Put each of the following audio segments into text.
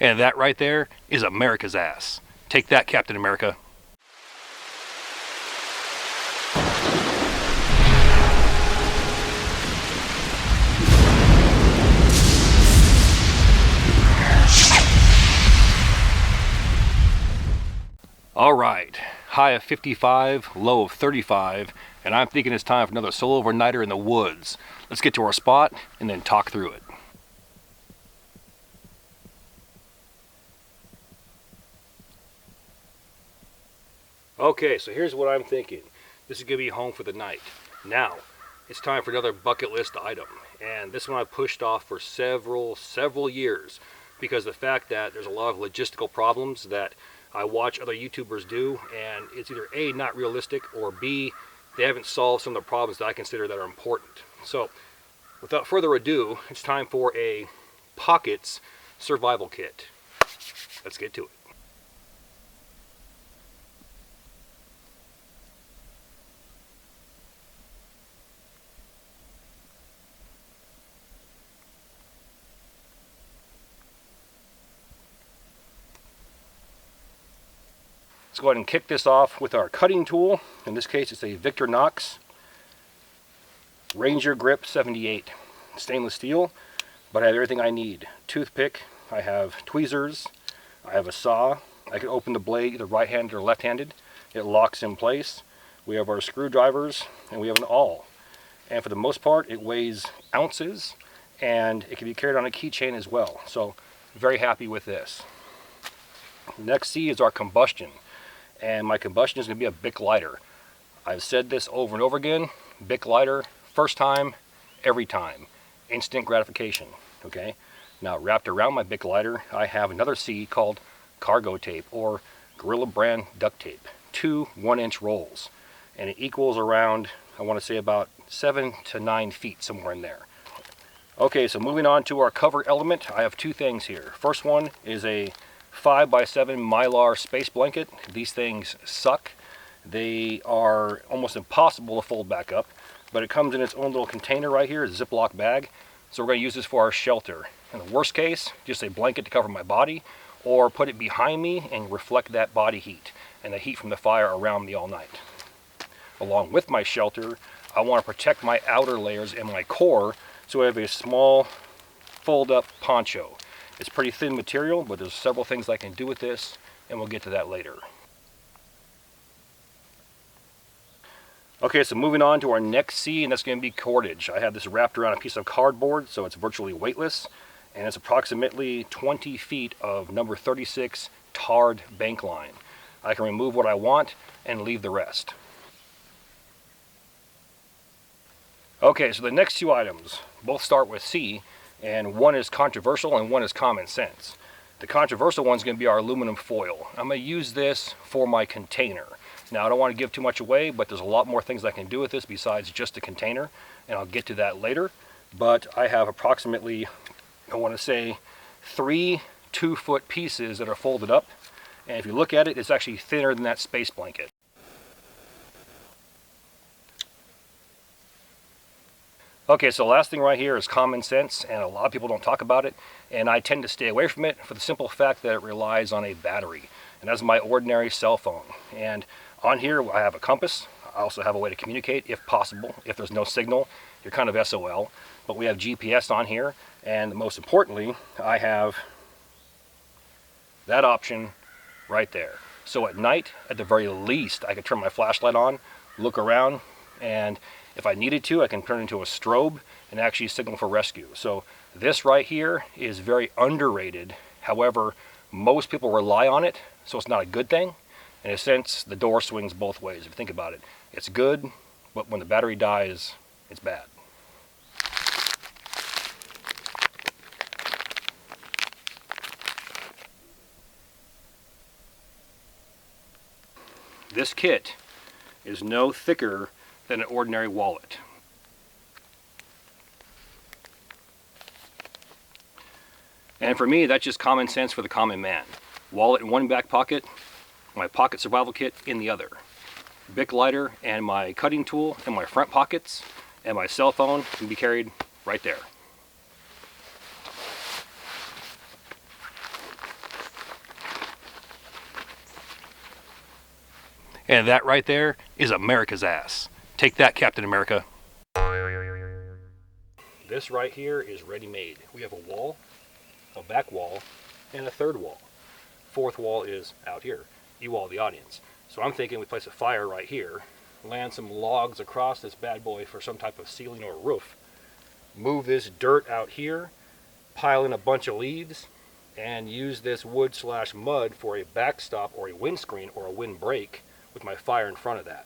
And that right there is America's ass. Take that, Captain America. All right, high of 55, low of 35, and I'm thinking it's time for another solo overnighter in the woods. Let's get to our spot and then talk through it. Okay, so here's what I'm thinking. This is gonna be home for the night. Now, it's time for another bucket list item, and this one I've pushed off for several years because the fact that there's a lot of logistical problems that I watch other YouTubers do, and it's either A, not realistic, or B, they haven't solved some of the problems that I consider that are important. So, without further ado, it's time for a Pockets survival kit. Let's get to it. Let's go ahead and kick this off with our cutting tool. In this case, it's a Victorinox Ranger Grip 78 stainless steel, but I have everything I need. Toothpick, I have tweezers, I have a saw. I can open the blade either right-handed or left-handed. It locks in place. We have our screwdrivers, and we have an awl. And for the most part, it weighs ounces, and it can be carried on a keychain as well. So, very happy with this. Next C is our Combustion. And my Combustion is going to be a Bic lighter. I've said this over and over again. Bic lighter, first time, every time. Instant gratification, okay? Now, wrapped around my Bic lighter, I have another C called cargo tape, or Gorilla Brand duct tape. 2 1-inch rolls. And it equals around, I want to say about 7 to 9 feet, somewhere in there. Okay, so moving on to our cover element, I have 2 things here. First one is a 5x7 Mylar space blanket. These things suck. They are almost impossible to fold back up, but it comes in its own little container right here, a Ziploc bag. So we're going to use this for our shelter. In the worst case, just a blanket to cover my body, or put it behind me and reflect that body heat and the heat from the fire around me all night. Along with my shelter, I want to protect my outer layers and my core, so I have a small fold-up poncho. It's pretty thin material, but there's several things I can do with this, and we'll get to that later. Okay, so moving on to our next C, and that's going to be cordage. I have this wrapped around a piece of cardboard, so it's virtually weightless, and it's approximately 20 feet of number 36 tarred bank line. I can remove what I want and leave the rest. Okay, so the next 2 items both start with C, and one is controversial and one is common sense. The controversial one is going to be our aluminum foil. I'm going to use this for my container. Now, I don't want to give too much away, but there's a lot more things I can do with this besides just a container, and I'll get to that later. But I have approximately, I want to say, 3 2-foot pieces that are folded up, and if you look at it, it's actually thinner than that space blanket. Okay, so the last thing right here is common sense, and a lot of people don't talk about it, and I tend to stay away from it for the simple fact that it relies on a battery, and that's my ordinary cell phone. And on here I have a compass. I also have a way to communicate if possible. If there's no signal, you're kind of SOL, but we have GPS on here, and most importantly, I have that option right there. So at night, at the very least, I could turn my flashlight on, look around, and if I needed to, I can turn it into a strobe and actually signal for rescue. So this right here is very underrated. However, most people rely on it, so it's not a good thing. In a sense, the door swings both ways. If you think about it, it's good, but when the battery dies, it's bad. This kit is no thicker than an ordinary wallet. And for me, that's just common sense for the common man. Wallet in one back pocket, my pocket survival kit in the other. Bic lighter and my cutting tool in my front pockets, and my cell phone can be carried right there. And that right there is America's ass. Take that, Captain America. This right here is ready-made. We have a wall, a back wall, and a third wall. Fourth wall is out here, you all the audience. So I'm thinking we place a fire right here, land some logs across this bad boy for some type of ceiling or roof, move this dirt out here, pile in a bunch of leaves, and use this wood/mud for a backstop or a windscreen or a windbreak with my fire in front of that.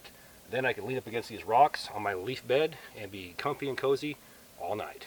Then I can lean up against these rocks on my leaf bed and be comfy and cozy all night.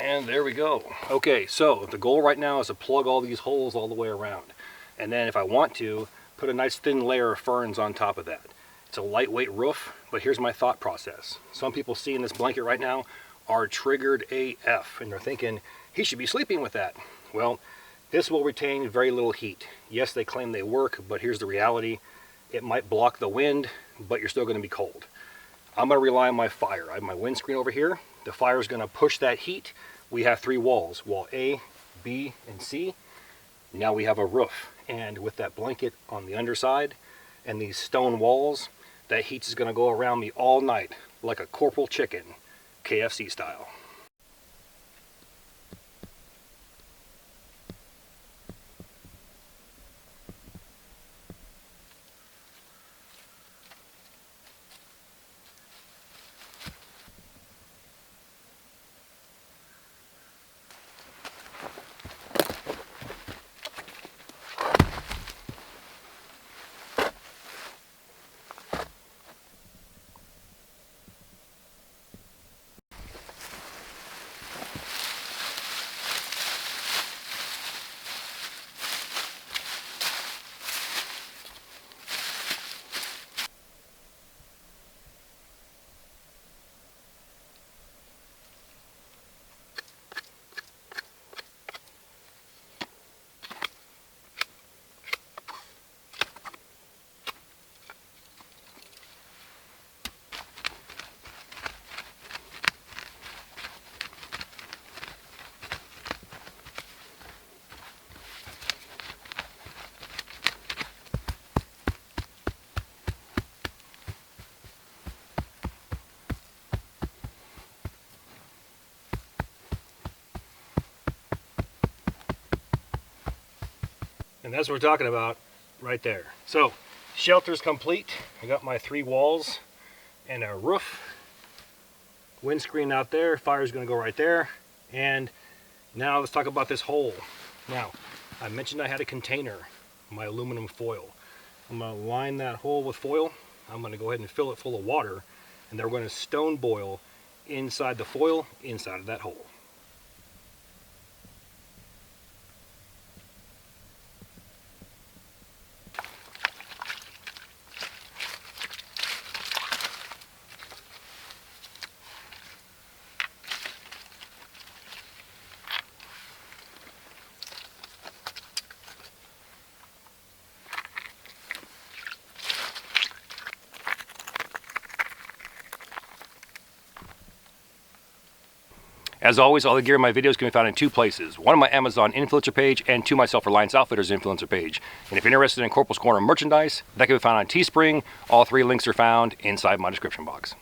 And there we go. Okay, so the goal right now is to plug all these holes all the way around. And then if I want to, put a nice thin layer of ferns on top of that. It's a lightweight roof, but here's my thought process. Some people seeing this blanket right now are triggered AF, and they're thinking, he should be sleeping with that. Well, this will retain very little heat. Yes, they claim they work, but here's the reality. It might block the wind, but you're still going to be cold. I'm going to rely on my fire. I have my windscreen over here. The fire is going to push that heat. We have 3 walls, wall A, B, and C. Now we have a roof. And with that blanket on the underside and these stone walls, that heat is going to go around me all night like a corporal chicken, KFC style. And that's what we're talking about right there. So, shelter's complete. I got my 3 walls and a roof. Windscreen out there. Fire's going to go right there. And now let's talk about this hole. Now, I mentioned I had a container, my aluminum foil. I'm going to line that hole with foil. I'm going to go ahead and fill it full of water. And then we're going to stone boil inside the foil, inside of that hole. As always, all the gear in my videos can be found in 2 places. One on my Amazon influencer page and 2 my Self-Reliance Outfitters influencer page. And if you're interested in Corporals Corner merchandise, that can be found on Teespring. All 3 links are found inside my description box.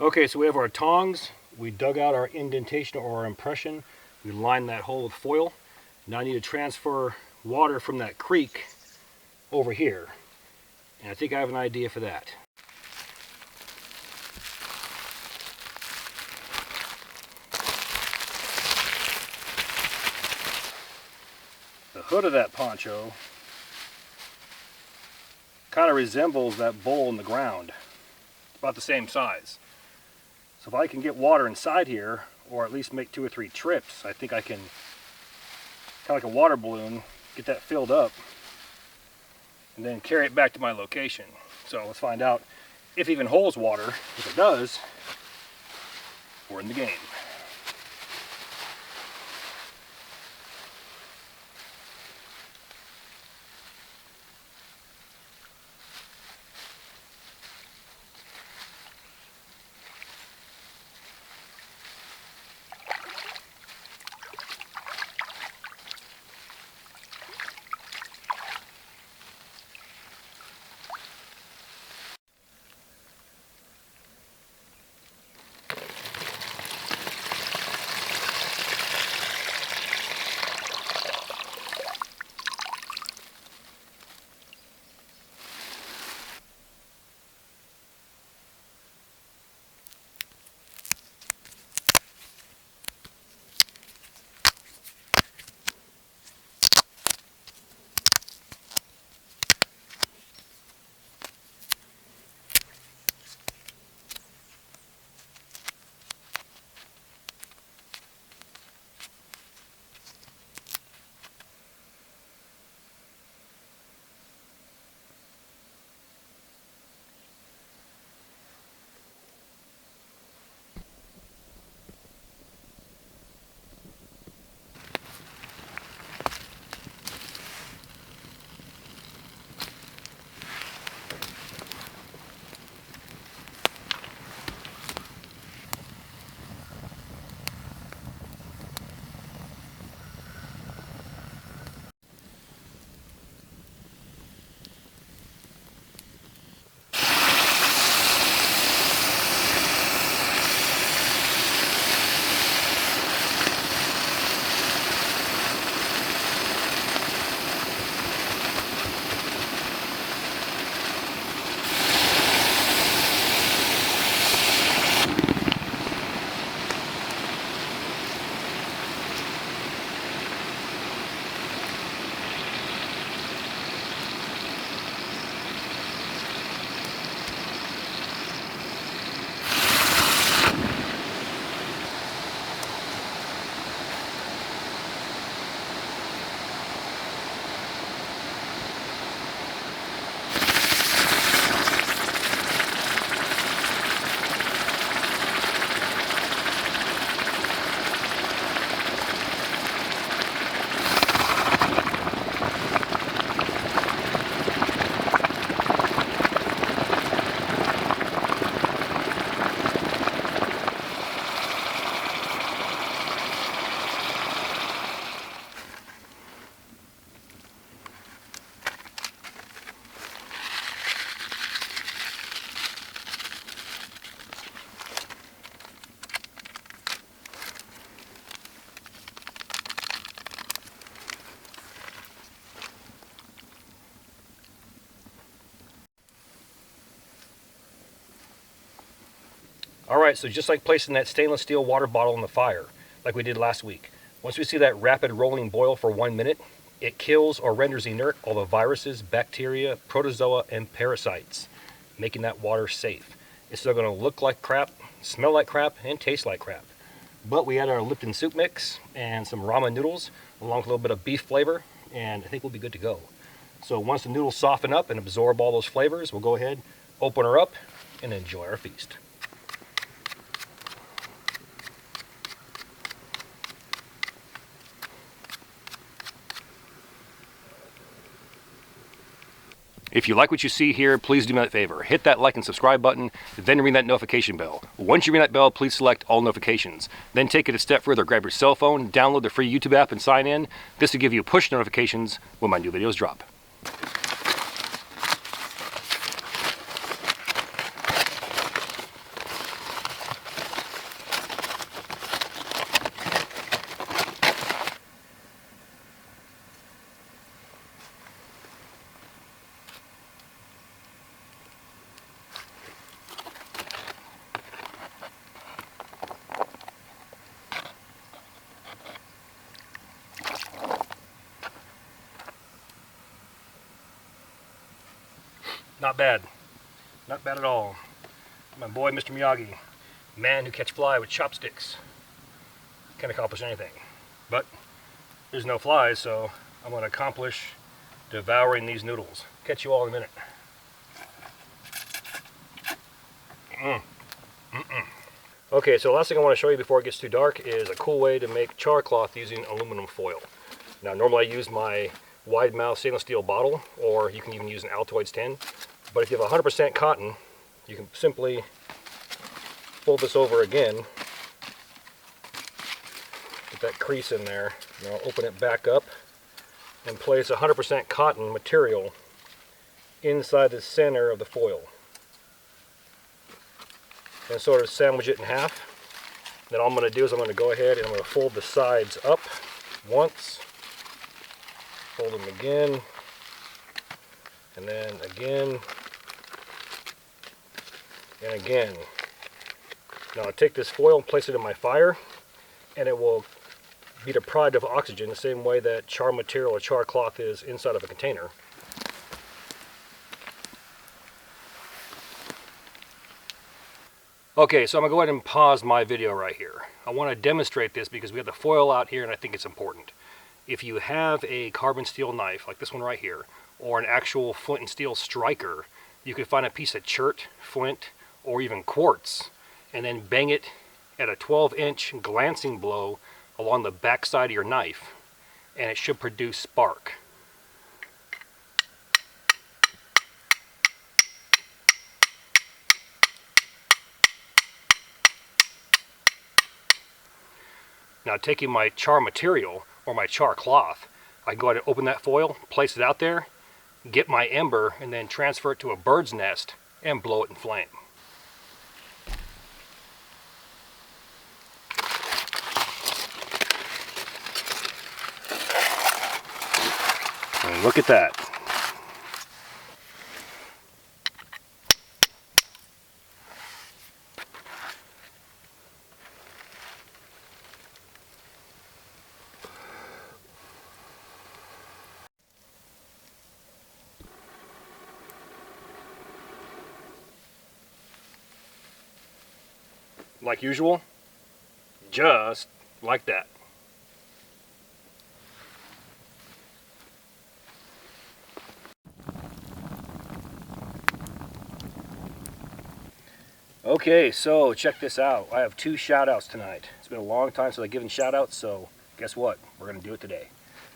Okay, so we have our tongs. We dug out our indentation or our impression. We lined that hole with foil. Now I need to transfer water from that creek over here. And I think I have an idea for that. The hood of that poncho kind of resembles that bowl in the ground. It's about the same size. So if I can get water inside here, or at least make 2 or 3 trips, I think I can, kind of like a water balloon, get that filled up and then carry it back to my location. So let's find out if it even holds water. If it does, we're in the game. Alright, so just like placing that stainless steel water bottle in the fire, like we did last week, once we see that rapid rolling boil for 1 minute, it kills or renders inert all the viruses, bacteria, protozoa, and parasites, making that water safe. It's still going to look like crap, smell like crap, and taste like crap. But we add our Lipton soup mix and some ramen noodles, along with a little bit of beef flavor, and I think we'll be good to go. So once the noodles soften up and absorb all those flavors, we'll go ahead, open her up, and enjoy our feast. If you like what you see here, please do me that favor. Hit that like and subscribe button, then ring that notification bell. Once you ring that bell, please select all notifications. Then take it a step further. Grab your cell phone, download the free YouTube app, and sign in. This will give you push notifications when my new videos drop. Not bad. Not bad at all. My boy, Mr. Miyagi, man who catch fly with chopsticks. Can't accomplish anything. But there's no flies, so I'm going to accomplish devouring these noodles. Catch you all in a minute. Okay, so the last thing I want to show you before it gets too dark is a cool way to make char cloth using aluminum foil. Now, normally I use my wide mouth stainless steel bottle, or you can even use an Altoids tin. But if you have 100% cotton, you can simply fold this over again, get that crease in there, and I'll open it back up and place 100% cotton material inside the center of the foil. And sort of sandwich it in half. Then all I'm going to do is I'm going to go ahead and I'm going to fold the sides up once, fold them again, and then again, and again. Now I'll take this foil and place it in my fire, and it will be deprived of oxygen the same way that char material or char cloth is inside of a container. Okay, so I'm going to go ahead and pause my video right here. I want to demonstrate this because we have the foil out here and I think it's important. If you have a carbon steel knife, like this one right here, or an actual flint and steel striker, you can find a piece of chert, flint, or even quartz, and then bang it at a 12-inch glancing blow along the back side of your knife, and it should produce spark. Now taking my char material, or my char cloth, I can go ahead and open that foil, place it out there, get my ember, and then transfer it to a bird's nest and blow it in flame. And look at that. Like usual, just like that. Okay, so check this out. I have 2 shout outs tonight. It's been a long time since I've given shout outs, so guess what? We're going to do it today.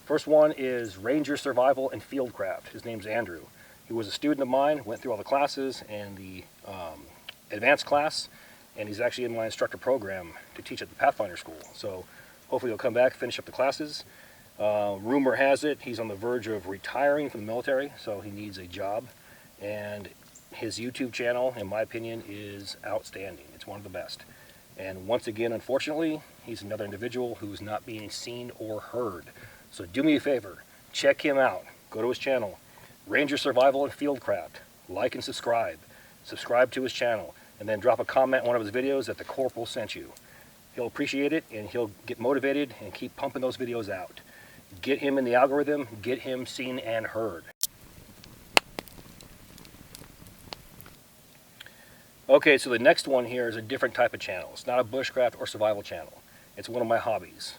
First one is Ranger Survival and Fieldcraft. His name's Andrew. He was a student of mine, went through all the classes and the advanced class, and he's actually in my instructor program to teach at the Pathfinder School. So hopefully he'll come back, finish up the classes. Rumor has it he's on the verge of retiring from the military, so he needs a job. And his YouTube channel, in my opinion, is outstanding. It's one of the best. And once again, unfortunately, he's another individual who's not being seen or heard. So do me a favor, check him out. Go to his channel, Ranger Survival and Fieldcraft. Like and subscribe. Subscribe to his channel. and then drop a comment on one of his videos that the Corporal sent you. He'll appreciate it, and he'll get motivated and keep pumping those videos out. Get him in the algorithm, get him seen and heard. Okay, so the next one here is a different type of channel. It's not a bushcraft or survival channel. It's one of my hobbies.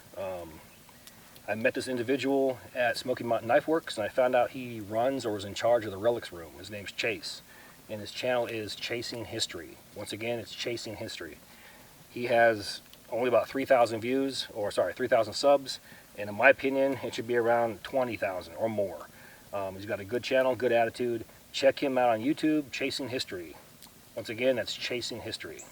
I met this individual at Smoky Mountain Knife Works, and I found out he runs or was in charge of the relics room. His name's Chase, and his channel is Chasing History. Once again, it's Chasing History. He has only about 3,000 views, or sorry, 3,000 subs, and in my opinion, it should be around 20,000 or more. He's got a good channel, good attitude. Check him out on YouTube, Chasing History. Once again, that's Chasing History.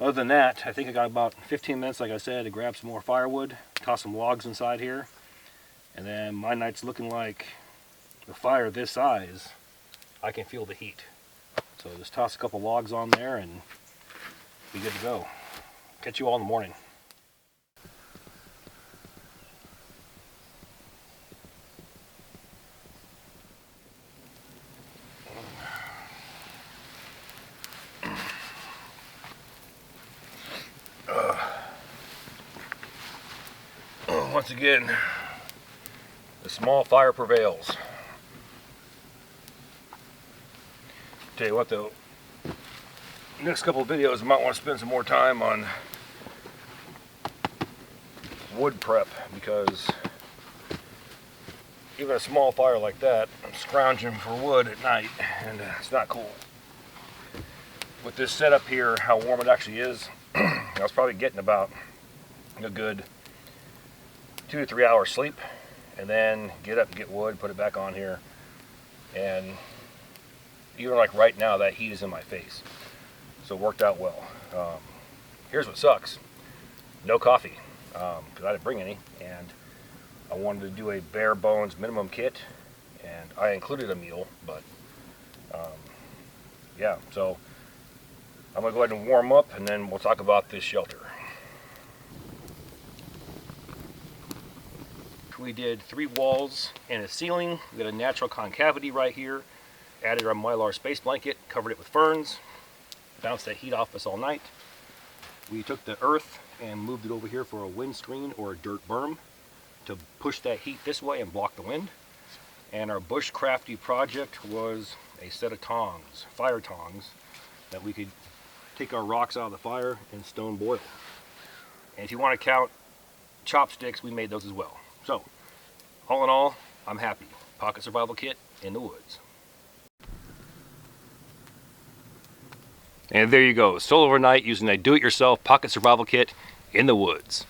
Other than that, I think I got about 15 minutes, like I said, to grab some more firewood, toss some logs inside here, and then my night's looking like the fire this size, I can feel the heat. So just toss a couple logs on there and be good to go. Catch you all in the morning. Once again, the small fire prevails. Tell you what though, next couple of videos I might want to spend some more time on wood prep, because even a small fire like that, I'm scrounging for wood at night, and it's not cool. With this setup here, how warm it actually is, I was probably getting about a good 2 to 3 hours sleep, and then get up and get wood, put it back on here, and even like right now, that heat is in my face, so it worked out well. Here's what sucks: no coffee, because I didn't bring any, and I wanted to do a bare bones minimum kit, and I included a meal, but yeah, so I'm gonna go ahead and warm up, and then we'll talk about this shelter. We did 3 walls and a ceiling. We got a natural concavity right here. Added our Mylar space blanket, covered it with ferns, bounced that heat off us all night. We took the earth and moved it over here for a windscreen or a dirt berm to push that heat this way and block the wind. And our bushcrafty project was a set of tongs, fire tongs, that we could take our rocks out of the fire and stone boil. And if you want to count chopsticks, we made those as well. So, all in all, I'm happy. Pocket survival kit in the woods. And there you go, solo overnight using a do-it-yourself pocket survival kit in the woods.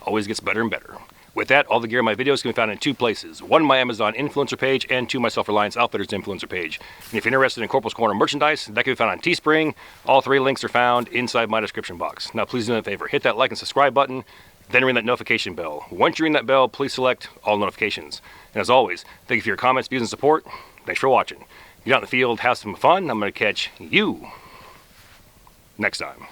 Always gets better and better. With that, all the gear in my videos can be found in 2 places. 1, my Amazon influencer page, and 2, my Self-Reliance Outfitters influencer page. And if you're interested in Corporals Corner merchandise, that can be found on Teespring. All 3 links are found inside my description box. Now please do me a favor, hit that like and subscribe button, then ring that notification bell. Once you ring that bell, please select all notifications. And as always, thank you for your comments, views, and support. Thanks for watching. Get out in the field, have some fun. I'm going to catch you next time.